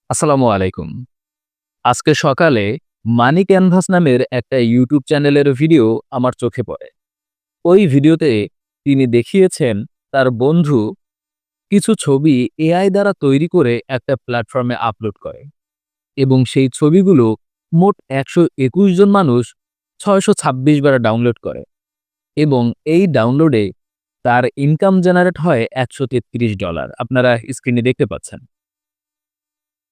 আসসালামু আলাইকুম। আজকে সকালে মানি ক্যানভাস নামের একটা ইউটিউব চ্যানেলের ভিডিও আমার চোখে পড়ে। ওই ভিডিওতে তিনি দেখিয়েছেন তার বন্ধু কিছু ছবি এআই দ্বারা তৈরি করে একটা প্ল্যাটফর্মে আপলোড করে এবং সেই ছবিগুলো মোট ১২১ জন মানুষ ৬২৬ বার ডাউনলোড করে এবং এই ডাউনলোডে তার ইনকাম জেনারেট হয় $১৩৩। আপনারা স্ক্রিনে দেখতে পাচ্ছেন।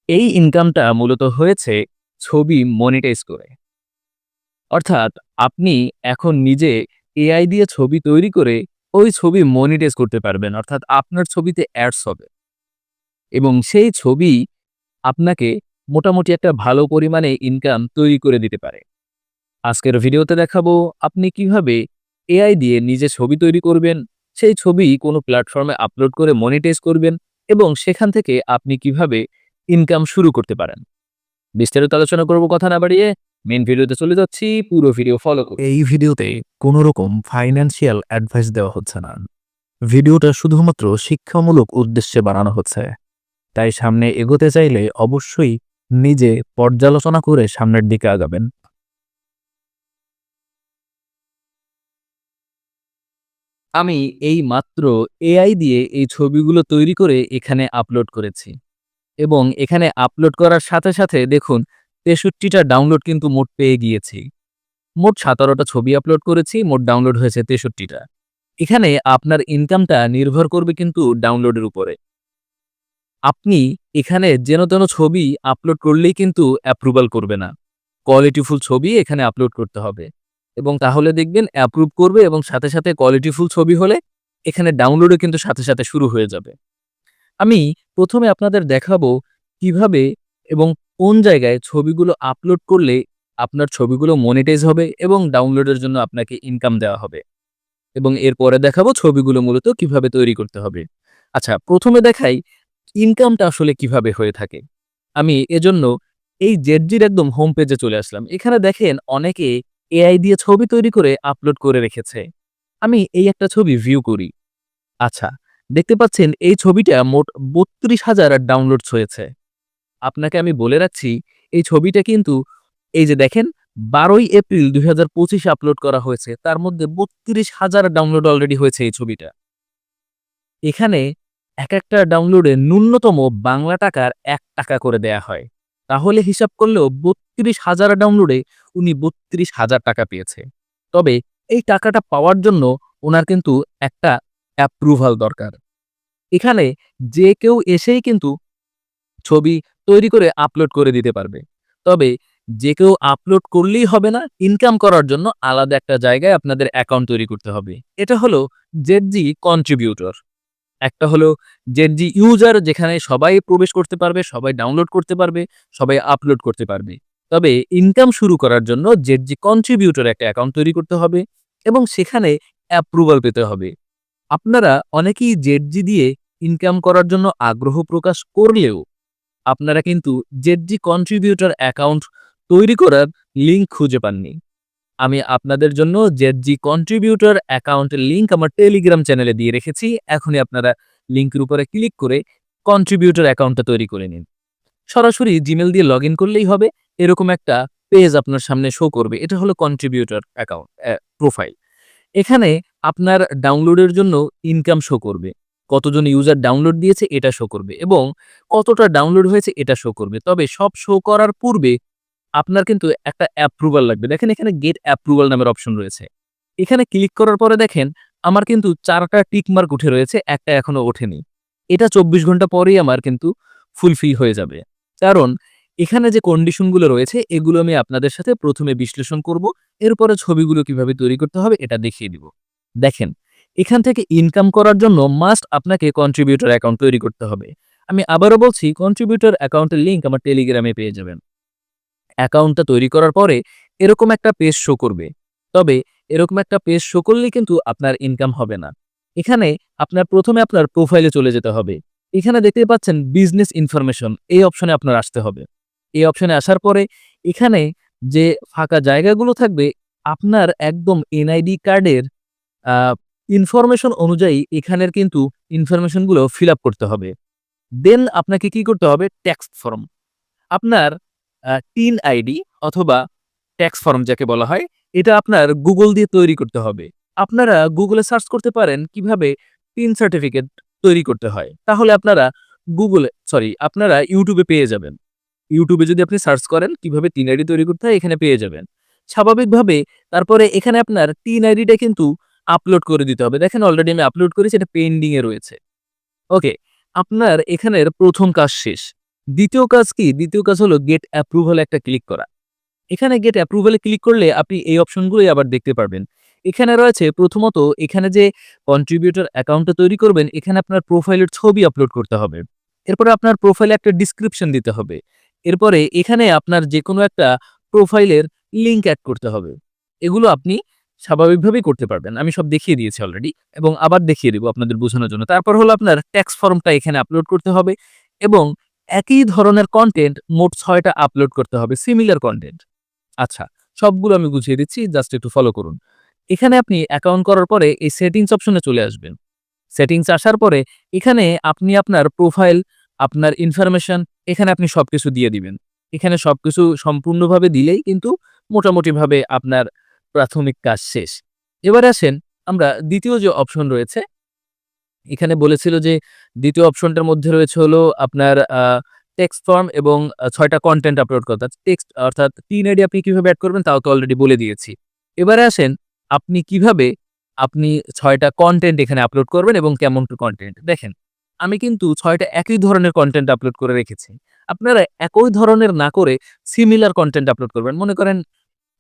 এই ইনকামটা মূলত হয়েছে ছবি মনিটাইজ করে। অর্থাৎ আপনি এখন নিজে এআই দিয়ে ছবি তৈরি করে ওই ছবি মনিটাইজ করতে পারবেন। অর্থাৎ আপনার ছবিতে অ্যাডস হবে এবং সেই ছবি আপনাকে মোটামুটি একটা ভালো পরিমাণে ইনকাম তৈরি করে দিতে পারে। আজকের ভিডিওতে দেখাবো আপনি কিভাবে এআই দিয়ে নিজে ছবি তৈরি করবেন, সেই ছবি কোনো প্ল্যাটফর্মে আপলোড করে মনিটাইজ করবেন এবং সেখান থেকে আপনি কিভাবে ইনকাম শুরু করতে পারেন। বিস্তারিত আলোচনা করব কথা না বাড়িয়ে মেইন ভিডিওতে চলে যাচ্ছি। পুরো ভিডিও ফলো করুন। এই ভিডিওতে কোনো রকম ফাইন্যান্সিয়াল অ্যাডভাইস দেওয়া হচ্ছে না। ভিডিওটা শুধুমাত্র শিক্ষামূলক উদ্দেশ্যে বানানো হচ্ছে। তাই সামনে এগোতে চাইলে অবশ্যই নিজে পর্যালোচনা করে সামনের দিকে আগাবেন। আমি এই মাত্র এআই দিয়ে এই ছবিগুলো তৈরি করে এখানে আপলোড করেছি এবং এখানে আপলোড করার সাথে সাথে দেখুন ৬৩টা ডাউনলোড কিন্তু মোট পেয়ে গিয়েছি। মোট ১৭টা ছবি আপলোড করেছি, মোট ডাউনলোড হয়েছে ৬৩টা। এখানে আপনার ইনকামটা নির্ভর করবে কিন্তু ডাউনলোডের উপরে। আপনি এখানে যেন-তেন ছবি আপলোড করলেই কিন্তু অ্যাপ্রুভাল করবে না। কোয়ালিটিফুল ছবি এখানে আপলোড করতে হবে এবং তাহলে দেখবেন অ্যাপ্রুভ করবে এবং সাথে, সাথে কোয়ালিটিফুল ছবি হলে এখানে ডাউনলোডও কিন্তু সাথে, সাথে শুরু হয়ে যাবে। আমি ১ম এ আপনাদের দেখাবো কিভাবে এবং কোন জায়গায় ছবিগুলো আপলোড করলে আপনার ছবিগুলো মনিটাইজ হবে এবং ডাউনলোডের জন্য আপনাকে ইনকাম দেওয়া হবে এবং এরপরে দেখাবো ছবিগুলো মূলত কিভাবে তৈরি করতে হবে। আচ্ছা, ১ম এ দেখাই ইনকামটা আসলে কিভাবে হয়ে থাকে। আমি এজন্য এই জেডজির একদম হোম পেজে চলে আসলাম। এখানে দেখেন অনেকে এআই দিয়ে ছবি তৈরি করে আপলোড করে রেখেছে। আমি এই একটা ছবি ভিউ করি। আচ্ছা, দেখতে পাচ্ছেন এই ছবিটা মোট ৩২,০০০ ডাউনলোডস হয়েছে। আপনাকে আমি বলে রাখছি, এই ছবিটা কিন্তু এই যে দেখেন ১২ই এপ্রিল ২০২৫ এ আপলোড করা হয়েছে। তার মধ্যে ৩২,০০০ ডাউনলোড অলরেডি হয়েছে এই ছবিটা। এখানে একেকটা ডাউনলোডে ন্যূনতম বাংলা টাকার ৳১ করে দেয়া হয়। তাহলে হিসাব করলেও ৩২,০০০ ডাউনলোডে উনি ৳৩২,০০০ পেয়েছে। তবে এই টাকাটা পাওয়ার জন্য উনার কিন্তু একটা অ্যাপ্রুভাল দরকার। এখানে যে কেউ এসেই কিন্তু ছবি তৈরি করে আপলোড করে দিতে পারবে। তবে যে কেউ আপলোড করলেই হবে না, ইনকাম করার জন্য আলাদা একটা জায়গায় আপনাদের অ্যাকাউন্ট তৈরি করতে হবে। এটা হলো জেডজি কন্ট্রিবিউটর। একটা হলো জেডজি ইউজার, যেখানে সবাই প্রবেশ করতে পারবে, সবাই ডাউনলোড করতে পারবে, সবাই আপলোড করতে পারবে। তবে ইনকাম শুরু করার জন্য জেডজি কন্ট্রিবিউটর একটা অ্যাকাউন্ট তৈরি করতে হবে এবং সেখানে অ্যাপ্রুভাল পেতে হবে। আপনারা অনেকেই জেডজি দিয়ে ইনকাম করার জন্য আগ্রহ প্রকাশ করলেও আপনারা কিন্তু জেডজি কন্ট্রিবিউটর অ্যাকাউন্ট তৈরি করার লিঙ্ক খুঁজে পাননি। আমি আপনাদের জন্য জেডজি কন্ট্রিবিউটর অ্যাকাউন্টের লিঙ্ক আমার টেলিগ্রাম চ্যানেলে দিয়ে রেখেছি। এখনই আপনারা লিঙ্কের উপরে ক্লিক করে কন্ট্রিবিউটর অ্যাকাউন্টটা তৈরি করে নিন। সরাসরি জিমেইল দিয়ে লগইন করলেই হবে। এরকম একটা পেজ আপনার সামনে শো করবে। এটা হলো কন্ট্রিবিউটর অ্যাকাউন্ট প্রোফাইল। এখানে আপনার ডাউনলোডের জন্য ইনকাম শো করবে। কতজন ইউজার ডাউনলোড দিয়েছে এটা শো করবে এবং কতটা ডাউনলোড হয়েছে এটা শো করবে। তবে সব শো করার পূর্বে আপনার কিন্তু একটা অ্যাপ্রুভাল লাগবে। দেখেন এখানে গেট অ্যাপ্রুভাল নামের অপশন রয়েছে। এখানে ক্লিক করার পরে দেখেন আমার কিন্তু ৪ টা টিক মার্ক উঠে রয়েছে, একটা এখনো ওঠেনি। এটা ২৪ ঘন্টা পরেই আমার কিন্তু ফুলফিল হয়ে যাবে। কারণ এখানে যে কন্ডিশন গুলো রয়েছে এগুলো আমি আপনাদের সাথে ১ম এ বিশ্লেষণ করব। এরপরে ছবিগুলো কিভাবে তৈরি করতে হবে এটা দেখিয়ে দিব। দেখেন, এখান থেকে ইনকাম করার জন্য মাস্ট আপনাকে কন্ট্রিবিউটর অ্যাকাউন্ট তৈরি করতে হবে। আমি আবারও বলছি, কন্ট্রিবিউটর অ্যাকাউন্টের লিংক আমার টেলিগ্রামে পেয়ে যাবেন। অ্যাকাউন্টটা তৈরি করার পরে এরকম একটা পেজ শো করবে। তবে এরকম একটা পেজ শো করলেই কিন্তু আপনার ইনকাম হবে না। এখানে আপনার ১ম এ আপনার প্রোফাইলে চলে যেতে হবে। এখানে দেখতে পাচ্ছেন বিজনেস ইনফরমেশন, এই অপশনে আপনার আসতে হবে। এই অপশনে আসার পরে এখানে যে ফাঁকা জায়গাগুলো থাকবে আপনার একদম এনআইডি কার্ডের আ ইনফরমেশন অনুযায়ী এখানের কিন্তু ইনফরমেশন গুলো ফিল আপ করতে হবে। দেন আপনাকে কি করতে হবে? Text form. আপনার টিন আইডি অথবা ট্যাক্স ফর্ম যাকে বলা হয়, এটা আপনার Google দিয়ে তৈরি করতে হবে। আপনারা Google এ সার্চ করতে পারেন কিভাবে টিন সার্টিফিকেট তৈরি করতে হয়। তাহলে আপনারা YouTube এ পেয়ে যাবেন। YouTube এ যদি আপনি সার্চ করেন কিভাবে টিন আইডি তৈরি করতে হয় এখানে পেয়ে যাবেন। স্বাভাবিকভাবে তারপরে এখানে আপনার টিন আইডিটা কিন্তু আপলোড করে দিতে হবে। দেখেন অলরেডি আমি আপলোড করেছি, এটা পেন্ডিং এ রয়েছে। ওকে, আপনার এখানের ১ম কাজ শেষ। ২য় কাজ কি? ২য় কাজ হলো গেট অ্যাপ্রুভাল একটা ক্লিক করা। এখানে গেট অ্যাপ্রুভাল এ ক্লিক করলে আপনি এই অপশনগুলোই আবার দেখতে পারবেন। এখানে রয়েছে প্রথমত এখানে যে কন্ট্রিবিউটর অ্যাকাউন্টটা তৈরি করবেন, এখানে আপনার প্রোফাইলের ছবি আপলোড করতে হবে। এরপরে আপনার প্রোফাইলে একটা ডেসক্রিপশন দিতে হবে। এরপরে এখানে আপনার যেকোনো একটা প্রোফাইলের লিংক এড করতে হবে। এগুলো আপনি স্বাভাবিকভাবেই করতে পারবেন। আমি সব দেখিয়ে দিয়েছি অলরেডি এবং আবার দেখিয়ে দিব আপনাদের বোঝানোর জন্য। তারপর হলো আপনার ট্যাক্স ফর্মটা এখানে আপলোড করতে হবে এবং একই ধরনের কনটেন্ট মোট ৬ টা আপলোড করতে হবে, সিমিলার কনটেন্ট। আচ্ছা, সবগুলো আমি বুঝিয়ে দিচ্ছি, জাস্ট একটু ফলো করুন। এখানে আপনি অ্যাকাউন্ট করার পরে এই সেটিংস অপশনে চলে আসবেন। সেটিংস আসার পরে এখানে আপনি আপনার প্রোফাইল, আপনার ইনফরমেশন এখানে আপনি সবকিছু দিয়ে দিবেন। এখানে সবকিছু সম্পূর্ণভাবে দিলেই কিন্তু মোটামুটিভাবে আপনার প্রাথমিক কাজ শেষ। এবারে আসেন আমরা ২য় যে অপশন রয়েছে, এখানে বলেছিল যে ২য় অপশনটার মধ্যে রয়েছে হলো আপনার টেক্সট ফর্ম এবং ৬ টা কনটেন্ট আপলোড করা। টেক্সট অর্থাৎ টিন আইডি আপনি কিভাবে এড করবেন তাও তো অলরেডি বলে দিয়েছি। এবারে আসেন আপনি কিভাবে ৬ টা কনটেন্ট এখানে আপলোড করবেন এবং কেমন কনটেন্ট। দেখেন, আমি কিন্তু ৬ টা একই ধরনের কনটেন্ট আপলোড করে রেখেছি। আপনারা একই ধরনের না করে সিমিলার কনটেন্ট আপলোড করবেন। মনে করেন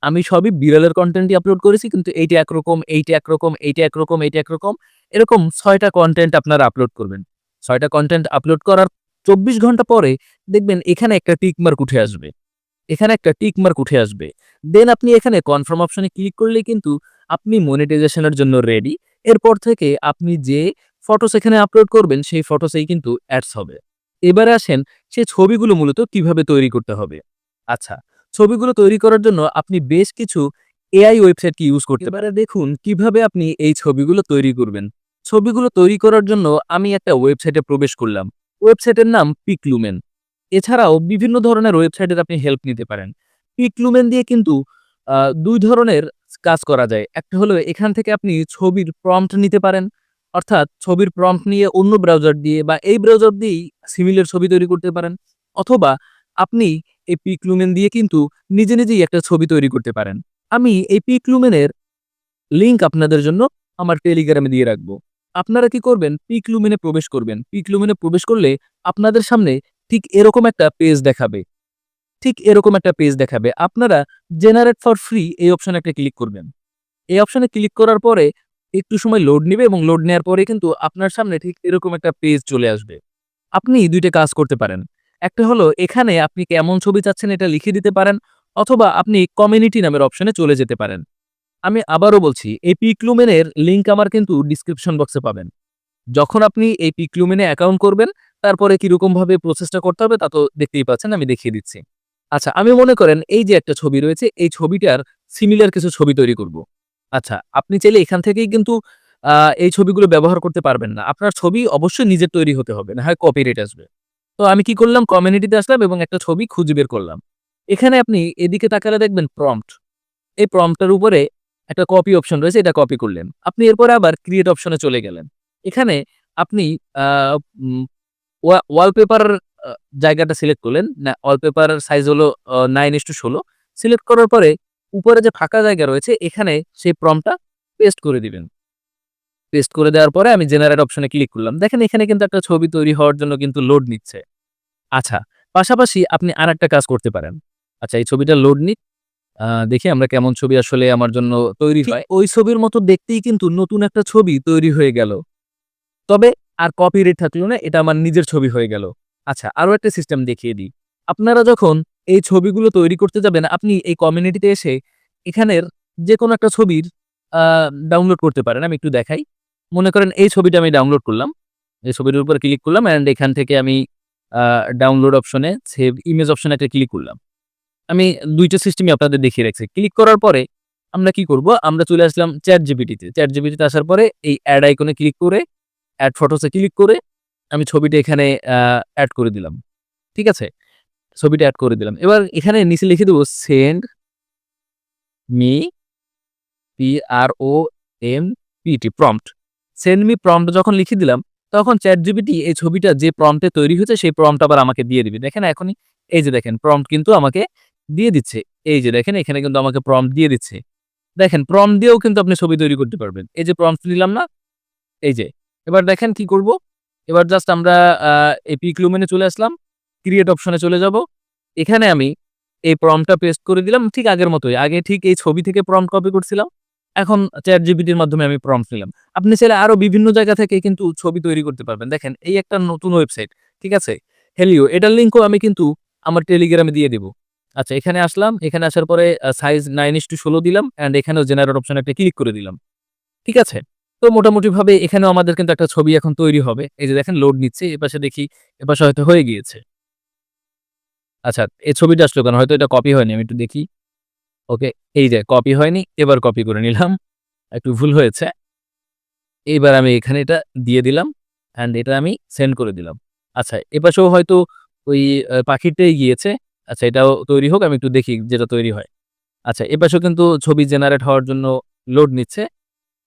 আমি সবই বিড়ালের কনটেন্টই আপলোড করেছি কিন্তু এইটা একরকম, এইটা একরকম, এইটা একরকম, এইটা একরকম। এরকম ৬ টা কনটেন্ট আপনারা আপলোড করবেন। ৬ টা কনটেন্ট আপলোড করার ২৪ ঘন্টা পরে দেখবেন এখানে একটা টিক মার্ক উঠে আসবে। এখানে একটা টিক মার্ক উঠে আসবে। দেন আপনি এখানে কনফার্ম অপশনে ক্লিক করলেই কিন্তু আপনি মনিটাইজেশন এর জন্য রেডি। এরপর থেকে আপনি যে ফটোস এখানে আপলোড করবেন সেই ফটোসেই কিন্তু অ্যাডস হবে। এবারে আসেন সেই ছবিগুলো মূলত কিভাবে তৈরি করতে হবে। আচ্ছা, ছবিগুলো তৈরি করার জন্য আপনি বেশ কিছু এআই ওয়েবসাইটকে ইউজ করতে পারেন। এবারে দেখুন কিভাবে আপনি এই ছবিগুলো তৈরি করবেন। ছবিগুলো তৈরি করার জন্য আমি একটা ওয়েবসাইটে প্রবেশ করলাম। ওয়েবসাইটের নাম পিকলুমেন। এছাড়াও বিভিন্ন ধরনের ওয়েবসাইটের আপনি হেল্প নিতে পারেন। পিকলুমেন দিয়ে কিন্তু ২ ধরনের কাজ করা যায়। একটা হলো এখান থেকে আপনি ছবির প্রম্পট নিতে পারেন। অর্থাৎ ছবির প্রম্পট নিয়ে অন্য ব্রাউজার দিয়ে বা এই ব্রাউজার দিয়েই সিমিলার ছবি তৈরি করতে পারেন। অথবা আপনি এই পিকলুমেন দিয়ে কিন্তু নিজেই একটা ছবি তৈরি করতে পারেন। আমি এই পিকলুমেনের লিংক আপনাদের জন্য আমার টেলিগ্রামে দিয়ে রাখবো। আপনারা কি করবেন? পিকলুমেনে প্রবেশ করবেন। পিকলুমেনে প্রবেশ করলে আপনাদের সামনে ঠিক এরকম একটা পেজ দেখাবে। আপনারা জেনারেট ফর ফ্রি এই অপশনে একটা ক্লিক করবেন। এই অপশনে ক্লিক করার পরে একটু সময় লোড নিবে এবং লোড নেয়ার পরে কিন্তু আপনার সামনে ঠিক এরকম একটা পেজ চলে আসবে। আপনি ২ টা কাজ করতে পারেন। একটা হলো এখানে আপনি কেমন ছবি চাচ্ছেন এটা লিখে দিতে পারেন অথবা আপনি কমিউনিটি নামের অপশনে চলে যেতে পারেন। আমি আবারও বলছি এই পিকলুমেনের লিংক আমার কিন্তু ডেসক্রিপশন বক্সে পাবেন। যখন আপনি এই পিকলুমেনে অ্যাকাউন্ট করবেন, তারপরে কিরকমভাবে প্রসেসটা করতে হবে তা তো দেখতেই পাচ্ছেন, আমি দেখিয়ে দিচ্ছি। আচ্ছা, আমি মনে করেন এই যে একটা ছবি রয়েছে, এই ছবিটার সিমিলার কিছু ছবি তৈরি করব। আচ্ছা, আপনি চাইলে এখান থেকেই কিন্তু আ এই ছবিগুলো ব্যবহার করতে পারবেন না। আপনার ছবি অবশ্যই নিজের তৈরি হতে হবে, না হয় কপিরাইট আসবে। তো আমি কি করলাম? কমিউনিটিতে আসলাম এবং একটা ছবি খুঁজে বের করলাম। এখানে আপনি এদিকে তাকালে দেখবেন প্রম্পট। এই প্রম্পটের উপরে একটা কপি অপশন রয়েছে, এটা কপি করলেন। আপনি এরপরে আবার ক্রিয়েট অপশনে চলে গেলেন। এখানে আপনি আ উম ওয়ালপেপার আ জায়গাটা সিলেক্ট করলেন। না, ওয়ালপেপারের সাইজ হলো 9:16। সিলেক্ট করার পরে উপরে যে ফাঁকা জায়গা রয়েছে এখানে সেই প্রম্পটটা পেস্ট করে দিবেন। পেস্ট করে দেওয়ার পরে আমি জেনারেট অপশনে ক্লিক করলাম। দেখেন এখানে কিন্তু একটা ছবি তৈরি হওয়ার জন্য কিন্তু লোড নিচ্ছে। আচ্ছা, পাশাপাশি আপনি আরেকটা কাজ করতে পারেন। আচ্ছা, এই ছবিটা লোড নিক। দেখি আমরা কেমন ছবি আসলে আমার জন্য তৈরি হয়। ওই ছবির মতো দেখতেই কিন্তু নতুন একটা ছবি তৈরি হয়ে গেল। তবে আর কপিরাইট থাকলো না, এটা আমার নিজের ছবি হয়ে গেল। আচ্ছা, আরো একটা সিস্টেম দেখিয়ে দিই। আপনারা যখন এই ছবিগুলো তৈরি করতে যাবেন, আপনি এই কমিউনিটিতে এসে এখানের যেকোনো একটা ছবির আ ডাউনলোড করতে পারেন। আমি একটু দেখাই। মনে করেন এই ছবিটা আমি ডাউনলোড করলাম। এই ছবিটার উপর ক্লিক করলাম অ্যান্ড এখান থেকে আমি আ ডাউনলোড অপশনে সেভ ইমেজ অপশনে একটা ক্লিক করলাম। আমি ২ টা সিস্টেমই আপনাদের দেখিয়ে রাখছি। ক্লিক করার পরে আমরা কি করব? আমরা চলে আসলাম ChatGPT তে। ChatGPT তে আসার পরে এই এড আইকনে ক্লিক করে এড ফটোস এ ক্লিক করে আমি ছবিটা এখানে আ এড করে দিলাম। ঠিক আছে? ছবিটা এড করে দিলাম। এবার এখানে নিচে লিখে দেব send me PROMPT prompt. Send me prompt যখন লিখে দিলাম, তখন ChatGPT এই ছবিটা যে প্রম্পটে তৈরি হয়েছে সেই প্রম্পট আবার আমাকে দিয়ে দিবে। দেখেন এখনই এই যে দেখেন প্রম্পট কিন্তু আমাকে দিয়ে দিচ্ছে। এই যে দেখেন এখানে কিন্তু আমাকে প্রম্পট দিয়ে দিচ্ছে। দেখেন প্রম্পট দিয়েও কিন্তু আপনি ছবি তৈরি করতে পারবেন। এই যে প্রম্পট দিলাম না? এই যে। এবার দেখেন কি করব? এবার জাস্ট আমরা আ এই পিক লুমেনে চলে আসলাম। ক্রিয়েট অপশনে চলে যাব। এখানে আমি এই প্রম্পটটা পেস্ট করে দিলাম ঠিক আগের মতোই। আগে ঠিক এই ছবি থেকে প্রম্পট কপি করছিলাম। এখন ChatGPT এর মাধ্যমে আমি প্রম্পট নিলাম। আপনি চাইলে আরো বিভিন্ন জায়গা থেকে কিন্তু ছবি তৈরি করতে পারবেন। দেখেন এই একটা নতুন ওয়েবসাইট। ঠিক আছে? হেলিও এটার লিংকও আমি কিন্তু আমার টেলিগ্রামে দিয়ে দিব। আচ্ছা এখানে আসলাম। এখানে আসার পরে সাইজ 9:16 দিলাম অ্যান্ড এখানেও জেনারেট অপশনে একটা ক্লিক করে দিলাম। ঠিক আছে? তো মোটামুটিভাবে এখানেও আমাদের কিন্তু একটা ছবি এখন তৈরি হবে। এই যে দেখেন লোড নিচ্ছে। এপাশে দেখি, এপাশে হয়তো হয়ে গিয়েছে। আচ্ছা এই ছবিটা আসলো কেন? হয়তো এটা কপি হয়নি। আমি একটু দেখি। ওকে, এই যে কপি হয়নি। এবার কপি করে নিলাম। একটু ভুল হয়েছে। এইবার আমি এখানে এটা দিয়ে দিলাম অ্যান্ড এটা আমি সেন্ড করে দিলাম। আচ্ছা এপাশেও হয়তো ওই পাখিরটাই গিয়েছে। আচ্ছা এটাও তৈরি হোক। আমি একটু দেখি যেটা তৈরি হয়। আচ্ছা এপাশেও কিন্তু ছবি জেনারেট হওয়ার জন্য লোড নিচ্ছে।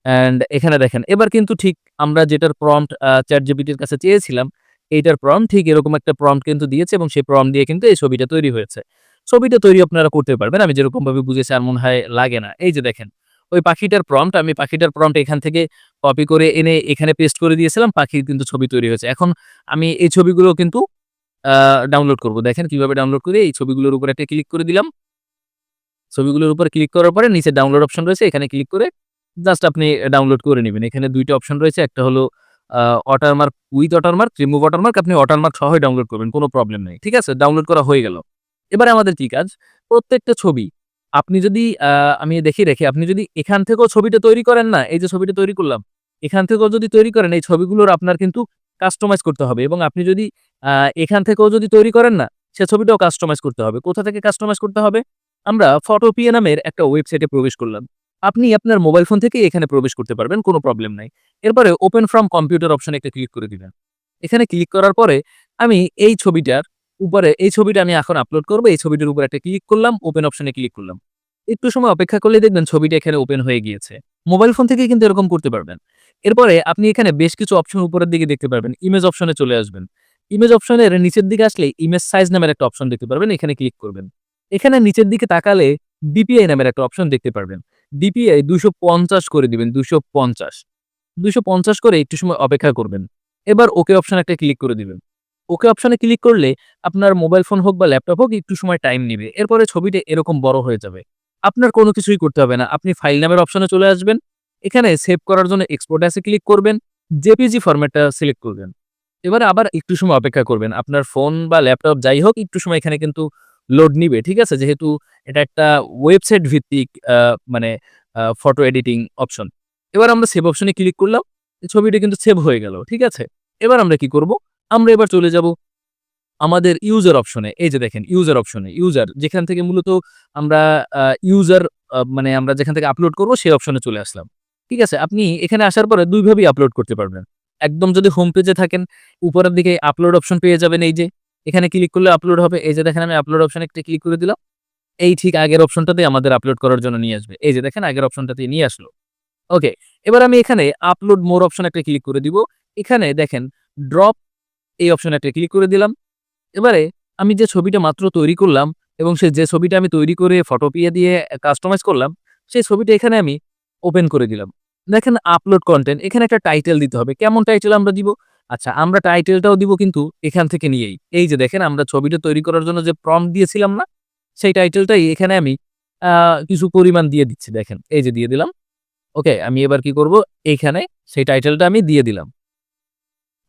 অ্যান্ড এখানে দেখেন এবার কিন্তু ঠিক আমরা যেটার প্রম্পট ChatGPT এর কাছে চেয়েছিলাম, এইটার প্রম্পট ঠিক এরকম একটা প্রম্পট কিন্তু দিয়েছে এবং সেই প্রম্পট দিয়ে কিন্তু এই ছবিটা তৈরি হয়েছে। ছবিটা তৈরি আপনারা করতে পারবেন। আমি যেরকমভাবে বুঝেছি আর মনে হয় লাগে না। এই যে দেখেন, ওই পাখিটার প্রম্পট আমি পাখিটার প্রম্পট এখান থেকে কপি করে এনে এখানে পেস্ট করে দিয়েছিলাম। পাখির কিন্তু ছবি তৈরি হয়েছে। এখন আমি এই ছবিগুলো কিন্তু আ ডাউনলোড করব। দেখেন কিভাবে ডাউনলোড করি। এই ছবিগুলোর উপর একটা ক্লিক করে দিলাম। ছবিগুলোর উপর ক্লিক করার পরে নিচে ডাউনলোড অপশন রয়েছে। এখানে ক্লিক করে জাস্ট আপনি ডাউনলোড করে নিবেন। এখানে ২ টা অপশন রয়েছে। একটা হলো watermark with watermark, remove watermark. আপনি ওয়াটারমার্ক সহই ডাউনলোড করবেন। কোন প্রবলেম নাই। ঠিক আছে? ডাউনলোড করা হয়ে গেল। এবারে আমাদের কি কাজ? প্রত্যেকটা ছবি আপনি যদি আমি দেখিয়ে রাখি, আপনি যদি এখান থেকেও ছবিটা তৈরি করেন না, এই যে ছবিটা তৈরি করলাম, এখান থেকেও যদি তৈরি করেন এই ছবিগুলোর আপনার কিন্তু কাস্টমাইজ করতে হবে এবং আপনি যদি আ এখান থেকেও যদি তৈরি করেন না, সে ছবিটাও কাস্টমাইজ করতে হবে। কোথা থেকে কাস্টমাইজ করতে হবে? আমরা ফটোপিয়া নামের একটা ওয়েবসাইটে প্রবেশ করলাম। আপনি আপনার মোবাইল ফোন থেকেই এখানে প্রবেশ করতে পারবেন, কোনো প্রবলেম নাই। এরপরে ওপেন ফ্রম কম্পিউটার অপশনে একটা ক্লিক করে দিবেন। এখানে ক্লিক করার পরে আমি এই ছবিটার উপরে এই ছবিটা আমি এখন আপলোড করব। এই ছবিটার উপর একটা ক্লিক করলাম, ওপেন অপশনে ক্লিক করলাম। একটু সময় অপেক্ষা করলেই দেখবেন ছবিটা এখানে ওপেন হয়ে গিয়েছে। মোবাইল ফোন থেকেই কিন্তু এরকম করতে পারবেন। এরপরে আপনি এখানে বেশ কিছু অপশন উপরের দিকে দেখতে পারবেন। ইমেজ অপশনে চলে আসবেন। ইমেজ অপশনের নিচের দিকে আসলে ইমেজ সাইজ নামের একটা অপশন দেখতে পারবেন। এখানে ক্লিক করবেন। এখানে নিচের দিকে তাকালে ডিপিআই নামের একটা অপশন দেখতে পারবেন। ডিপিআই ২৫০ করে দিবেন, ২৫০। ২৫০ করে একটু সময় অপেক্ষা করবেন। এবার ওকে অপশনে একটা ক্লিক করে দিবেন। ওকে অপশনে ক্লিক করলে আপনার মোবাইল ফোন হোক বা ল্যাপটপ হোক একটু সময় টাইম নিবে। এরপরে ছবিটা এরকম বড় হয়ে যাবে। আপনার কোনো কিছুই করতে হবে না। আপনি ফাইল নামের অপশনে চলে আসবেন। এখানে সেভ করার জন্য এক্সপোর্ট অ্যাস এ ক্লিক করবেন। জেপিজি ফরম্যাটটা সিলেক্ট করবেন। এবারে আবার একটু সময় অপেক্ষা করবেন। আপনার ফোন বা ল্যাপটপ যাই হোক একটু সময় এখানে কিন্তু লোড নিবে। ঠিক আছে? যেহেতু এটা একটা ওয়েবসাইট ভিত্তিক মানে ফটো এডিটিং অপশন। এবার আমরা সেভ অপশনে ক্লিক করলাম। ছবিটা কিন্তু সেভ হয়ে গেল। ঠিক আছে? এবার আমরা কি করব? আমরা এবার চলে যাব আমাদের ইউজার অপশনে। এই যে দেখেন ইউজার অপশনে, ইউজার যেখান থেকে মূলত আমরা ইউজার মানে আমরা যেখান থেকে আপলোড করব সেই অপশনে চলে আসলাম। ঠিক আছে? আপনি এখানে আসার পরে ২ ভাবেই আপলোড করতে পারবেন। একদম যদি হোম পেজে থাকেন, উপরের দিকে আপলোড অপশন পেয়ে যাবেন এই যে। এখানে ক্লিক করলে আপলোড হবে। এই যে দেখেন আমি আপলোড অপশনে একটা ক্লিক করে দিলাম। এই ঠিক আগের অপশনটাতেই আমাদের আপলোড করার জন্য নিয়ে আসবে। এই যে দেখেন আগের অপশনটাতেই নিয়ে আসলো। ওকে। এবার আমি এখানে আপলোড মোর অপশনে একটা ক্লিক করে দিব। এখানে দেখেন ড্রপ এই অপশনে একটা ক্লিক করে দিলাম। এবারে আমি যে ছবিটা মাত্র তৈরি করলাম এবং যে ছবিটা আমি তৈরি করে ফটোপিয়া দিয়ে কাস্টমাইজ করলাম, সেই ছবিটা এখানে আমি ওপেন করে দিলাম। দেখেন আপলোড কনটেন্ট এখানে একটা টাইটেল দিতে হবে। কেমন টাইটেল আমরা দিব? আচ্ছা আমরা টাইটেলটাও দিব কিন্তু এখান থেকে নিয়েই। এই যে দেখেন আমরা ছবিটা তৈরি করার জন্য যে প্রম্পট দিয়েছিলাম না? সেই টাইটেলটাই এখানে আমি আ কিছু পরিমাণ দিয়ে দিচ্ছি দেখেন। এই যে দিয়ে দিলাম। ওকে আমি এবার কি করব? এইখানে সেই টাইটেলটা আমি দিয়ে দিলাম।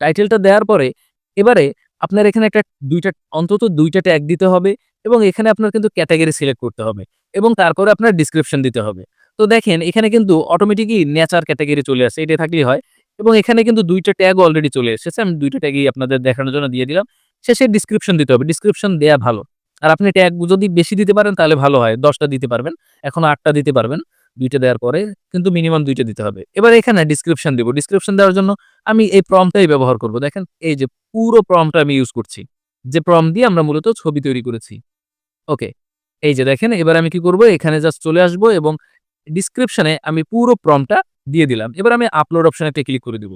টাইটেলটা দেওয়ার পরে এবারে আপনার এখানে একটা ২ টা অন্তত ২ টা ট্যাগ দিতে হবে এবং এখানে আপনার কিন্তু ক্যাটেগরি সিলেক্ট করতে হবে এবং তারপরে আপনার ডেসক্রিপশন দিতে হবে। তো দেখেন এখানে কিন্তু অটোমেটিকই নেচার ক্যাটেগরি চলে আসছে। এটা থাকলেই হয় এবং এখানে কিন্তু ২ টা ট্যাগ অলরেডি চলে এসেছে। আমি ২ টা ট্যাগই আপনাদের দেখানোর জন্য দিয়ে দিলাম। শেষে ডেসক্রিপশন দিতে হবে। ডেসক্রিপশন দেয়া ভালো। আর আপনি ট্যাগ যদি বেশি দিতে পারেন তাহলে ভালো হয়। ১০ টা দিতে পারবেন। এখন ৮ টা দিতে পারবেন। ২ টা দেওয়ার পরে কিন্তু মিনিমাম ২ টা দিতে হবে। এবার এখানে ডেসক্রিপশন দিব। ডেসক্রিপশন দেওয়ার জন্য আমি এই প্রম্পটটাই ব্যবহার করব। দেখেন এই যে পুরো প্রম্পটটা আমি ইউজ করছি। যে প্রম্পট দিয়ে আমরা মূলত ছবি তৈরি করেছি। ওকে। এই যে দেখেন এবার আমি কি করব এখানে জাস্ট চলে আসব এবং ডেসক্রিপশনে আমি পুরো প্রম্পটটা দিয়ে দিলাম। এবার আমি আপলোড অপশনে একটা ক্লিক করে দিব।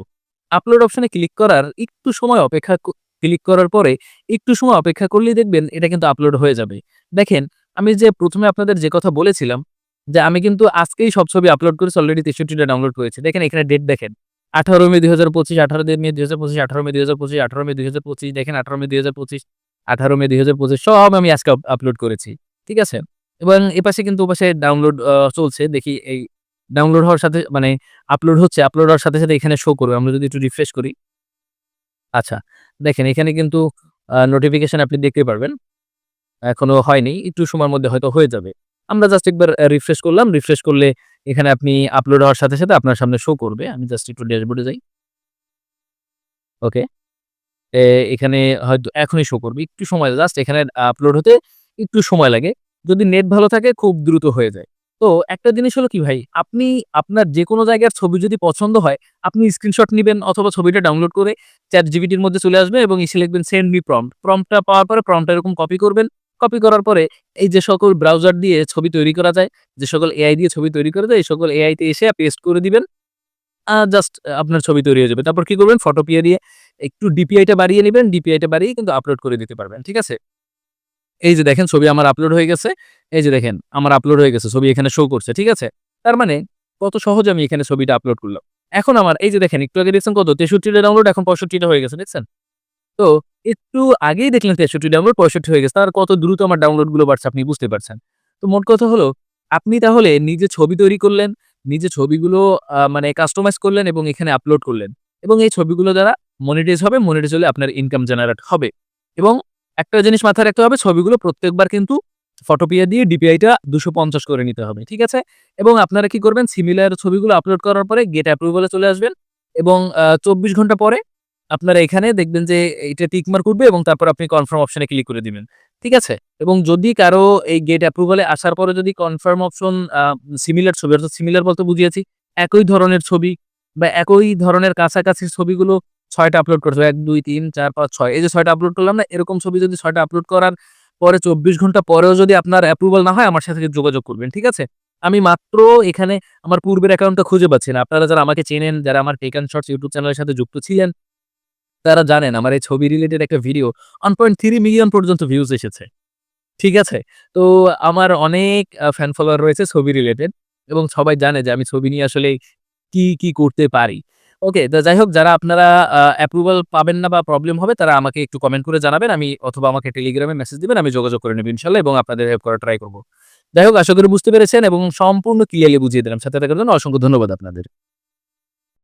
আপলোড অপশনে ক্লিক করার একটু সময় অপেক্ষা ক্লিক করার পরে একটু সময় অপেক্ষা করলেই দেখবেন এটা কিন্তু আপলোড হয়ে যাবে। দেখেন আমি যে ১ম এ আপনাদের যে কথা বলেছিলাম যে আমি কিন্তু আজকেই সব ছবি আপলোড করেছি অলরেডি ৬৩ টা ডাউনলোড করেছি। দেখেন এখানে ডেট দেখেন। ১৮ মে ২০২৫, ১৮ মে ২০২৫, ১৮ মে ২০২৫, ১৮ মে ২০২৫ দেখেন ১৮ মে ২০২৫, ১৮ মে ২০২৫ সব আমি আজকে আপলোড করেছি। ঠিক আছে? এবং এপাশে কিন্তু ওপাশে ডাউনলোড চলছে। দেখি এই ডাউনলোড হওয়ার সাথে মানে আপলোড হচ্ছে। আপলোড হওয়ার সাথে এখানে শো করবে। আমরা যদি একটু রিফ্রেশ করি। আচ্ছা, দেখেন এখানে কিন্তু নোটিফিকেশন আপনি দেখতে পারবেন। এখনো হয়নি। একটু সময়ের মধ্যে হয়তো হয়ে যাবে। আমরা জাস্ট একবার রিফ্রেশ করলাম। রিফ্রেশ করলে এখানে আপনি আপলোড হওয়ার সাথে আপনার সামনে শো করবে। আমি জাস্ট একটু ড্যাশবোর্ডে যাই। ওকে। এ এখানে হয়তো এখনই শো করবে। একটু সময় জাস্ট এখানে আপলোড হতে একটু সময় লাগে। যদি নেট ভালো থাকে খুব দ্রুত হয়ে যায়। তো একটা জিনিস হলো কি ভাই, আপনি আপনার যেকোনো জায়গার ছবি যদি পছন্দ হয়, আপনি স্ক্রিনশট নিবেন অথবা ছবিটা ডাউনলোড করে ChatGPT এর মধ্যে চলে আসবে এবং এসে লিখবেন সেন্ড মি প্রম্পট। প্রম্পটটা পাওয়ার পরে প্রম্পটটা এরকম কপি করবেন। কপি করার পরে এই যে সকল ব্রাউজার দিয়ে ছবি তৈরি করা যায়, যে সকল এআই দিয়ে ছবি তৈরি করা যায়, এই সকল এআই তে এসে পেস্ট করে দিবেন। জাস্ট আপনার ছবি তৈরি হয়ে যাবে। তারপর কি করবেন? ফটোপিয়া দিয়ে একটু ডিপিআই টা বাড়িয়ে নিবেন। ডিপিআই টা বাড়িয়ে কিন্তু আপলোড করে দিতে পারবেন। ঠিক আছে? এই যে দেখেন ছবি আমার আপলোড হয়ে গেছে। এই যে দেখেন আমার আপলোড হয়ে গেছে। ছবি এখানে শো করছে। ঠিক আছে? তার মানে কত সহজে আমি এখানে ছবিটা আপলোড করলাম। এখন আমার এই যে দেখেন একটু আগে দেখছেন কত ৬৩ টা ডাউনলোড এখন ৬৫ টা হয়ে গেছে। দেখছেন? তো একটু আগেই দেখলেন ৬৩ ডাউনলোড ৬৫ হয়ে গেছে। তার কত দ্রুত আমার ডাউনলোড গুলো বাড়ছে আপনি বুঝতে পারছেন। তো মোট কথা হলো আপনি তাহলে নিজে ছবি তৈরি করলেন, নিজে ছবিগুলো মানে কাস্টমাইজ করলেন এবং এখানে আপলোড করলেন। এবং এই ছবিগুলো দ্বারা মনিটাইজ হবে, মনিটাইজ হলে আপনার ইনকাম জেনারেট হবে। এবং একটা জিনিস মাথায় রাখতে হবে ছবিগুলো প্রত্যেকবার কিন্তু ফটোপিয়া দিয়ে ডিপিআই টা ২৫০ করে নিতে হবে। ঠিক আছে? এবং আপনারা কি করবেন সিমিলার ছবিগুলো আপলোড করার পরে গেট অ্যাপ্রুভাল এ চলে আসবেন এবং ২৪ ঘন্টা পরে আপনারা এখানে দেখবেন যে এইটা টিক মার্ক উঠবে এবং তারপর আপনি কনফার্ম অপশন এ ক্লিক করে দিবেন। ঠিক আছে? এবং যদি কারো এই গেট অ্যাপ্রুভাল এ আসার পরে যদি কনফার্ম অপশন সিমিলার ছবি অর্থাৎ সিমিলার বলতে বুঝিয়েছি একই ধরনের ছবি বা একই ধরনের কাছাকাছি ছবিগুলো ৬ টা আপলোড করতে হবে। ১, ২, ৩, ৪, ৫, ৬ এই যে ৬ টা আপলোড করলাম না? এরকম ছবি যদি ৬ টা আপলোড করার পরে ২৪ ঘন্টা পরেও যদি আপনার অ্যাপ্রুভাল না হয় আমার সাথে যোগাযোগ করবেন। ঠিক আছে? আমি মাত্র এখানে আমার পূর্বের অ্যাকাউন্টটা খুঁজে পাচ্ছি না। আপনারা যারা আমাকে চেনেন, যারা আমার টেক অ্যান্ড শর্টস ইউটিউব চ্যানেলের সাথে যুক্ত ছিলেন তারা জানেন আমার এই ছবি রিলেটেড একটা ভিডিও 1.3 মিলিয়ন পর্যন্ত ভিউজ এসেছে। ঠিক আছে? তো আমার অনেক ফ্যান ফলোয়ার রয়েছে ছবি রিলেটেড এবং সবাই জানে যে আমি ছবি নিয়ে আসলে কি করতে পারি। ওকে, তো যাই হোক যারা আপনারা অ্যাপ্রুভাল পাবেন না বা প্রবলেম হবে তারা আমাকে একটু কমেন্ট করে জানাবেন। আমি অথবা আমাকে টেলিগ্রামে মেসেজ দিবেন। আমি যোগাযোগ করে নেব ইনশাআল্লাহ এবং আপনাদের হেল্প করার ট্রাই করব। যাই হোক আশা করি বুঝতে পেরেছেন এবং সম্পূর্ণ ক্লিয়ারলি বুঝিয়ে দিলাম। সাথে থাকার জন্য অসংখ্য ধন্যবাদ আপনাদের।